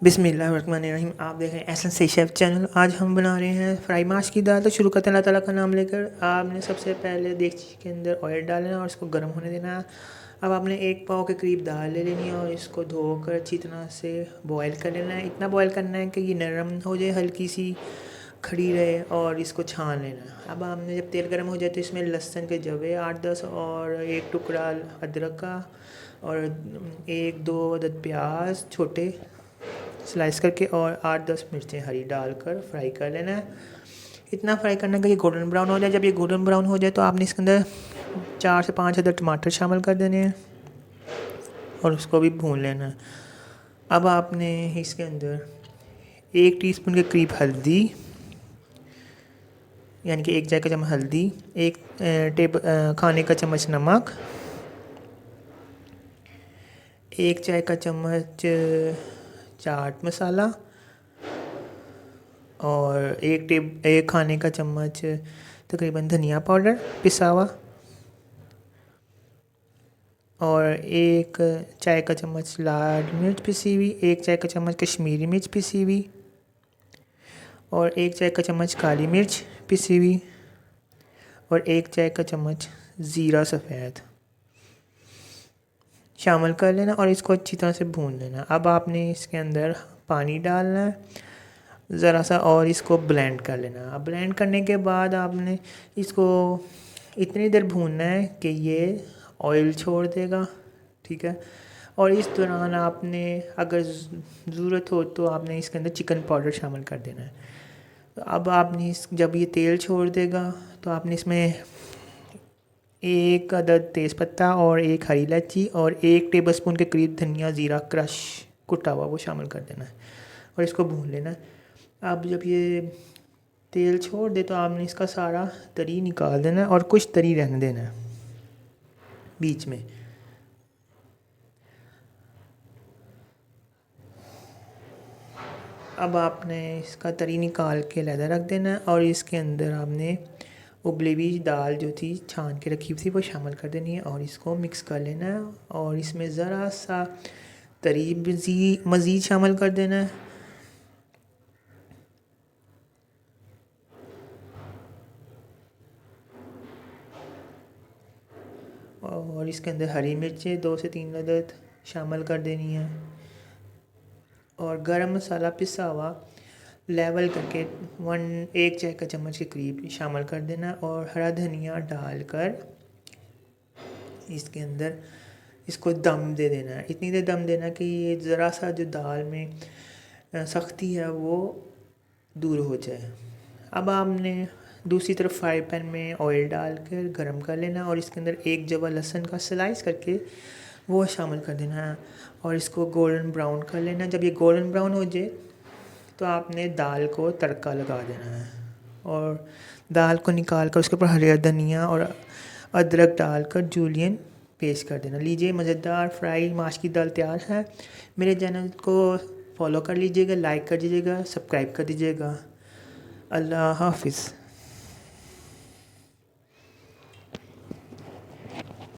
बिस्मिल्लाहिर्रहमानिर्रहीम। आप देख रहे हैं एहसन से शेफ़ चैनल। आज हम बना रहे हैं फ्राई माश की दाल। तो शुरू करते हैं अल्लाह ताला का नाम लेकर। आपने सबसे पहले देगची के अंदर ऑयल डालना है और इसको गर्म होने देना है। अब आपने एक पाव के करीब दाल ले लेनी है और इसको धोकर अच्छी तरह से बॉयल कर लेना है। इतना बॉयल करना है कि ये नरम हो जाए, हल्की सी खड़ी रहे, और इसको छान लेना है। अब आपने जब तेल गर्म हो जाए तो इसमें लहसुन के जवे 8-10 और एक टुकड़ा अदरक का और 1-2 अदद प्याज छोटे स्लाइस करके और 8-10 मिर्चें हरी डालकर फ्राई कर लेना है। इतना फ्राई करना है कि ये गोल्डन ब्राउन हो जाए। जब ये गोल्डन ब्राउन हो जाए तो आपने इसके अंदर 4 से 5 अदर टमाटर शामिल कर देने हैं और उसको भी भून लेना है। अब आपने इसके अंदर 1 टीस्पून के करीब हल्दी, यानी कि 1 चाय का चम्मच हल्दी, 1 खाने का चम्मच नमक, 1 चाय का चम्मच चाट मसाला और 1 खाने का चम्मच तकरीबन धनिया पाउडर पिसा हुआ और 1 चाय का चम्मच लाल मिर्च पिसी हुई, 1 चाय का चम्मच कश्मीरी मिर्च पिसी हुई और 1 चाय का चम्मच काली मिर्च पिसी हुई और 1 चाय का चम्मच ज़ीरा सफ़ेद शामिल कर लेना और इसको अच्छी तरह से भून लेना। अब आपने इसके अंदर पानी डालना है ज़रा सा और इसको ब्लेंड कर लेना। अब ब्लेंड करने के बाद आपने इसको इतनी देर भूनना है कि ये ऑयल छोड़ देगा, ठीक है। और इस दौरान आपने अगर ज़रूरत हो तो आपने इसके अंदर चिकन पाउडर शामिल कर देना है। तो अब आपने जब ये तेल छोड़ देगा तो आपने इसमें 1 अदद तेज़पत्ता और 1 हरी इलायची और 1 टेबलस्पून के करीब धनिया ज़ीरा क्रश कुटा हुआ वो शामिल कर देना है और इसको भून लेना है। अब जब ये तेल छोड़ दे तो आपने इसका सारा तरी निकाल देना है और कुछ तरी रहने देना है बीच में। अब आपने इसका तरी निकाल के अलग रख देना है और इसके अंदर आपने उबली हुई दाल जो थी छान के रखी हुई थी वो शामिल कर देनी है और इसको मिक्स कर लेना है और इसमें ज़रा सा तरी मज़ीद शामिल कर देना है और इसके अंदर हरी मिर्चें 2 से 3 अदद शामिल कर देनी है और गरम मसाला पिसा हुआ लेवल करके 1 चाय का चम्मच के करीब शामिल कर देना और हरा धनिया डालकर इसके अंदर इसको दम दे देना है। इतनी देर दम देना कि ये ज़रा सा जो दाल में सख्ती है वो दूर हो जाए। अब आपने दूसरी तरफ फ्राई पैन में ऑयल डालकर गरम कर लेना और इसके अंदर 1 जवा लहसुन का स्लाइस करके वो शामिल कर देना है और इसको गोल्डन ब्राउन कर लेना। जब ये गोल्डन ब्राउन हो जाए तो आपने दाल को तड़का लगा देना है और दाल को निकाल कर उसके ऊपर हरा धनिया और अदरक डालकर जूलियन पेस्ट कर देना। लीजिए, मज़ेदार फ्राई माश की दाल तैयार है। मेरे चैनल को फॉलो कर लीजिएगा, लाइक कर दीजिएगा, सब्सक्राइब कर दीजिएगा। अल्लाह हाफिज़।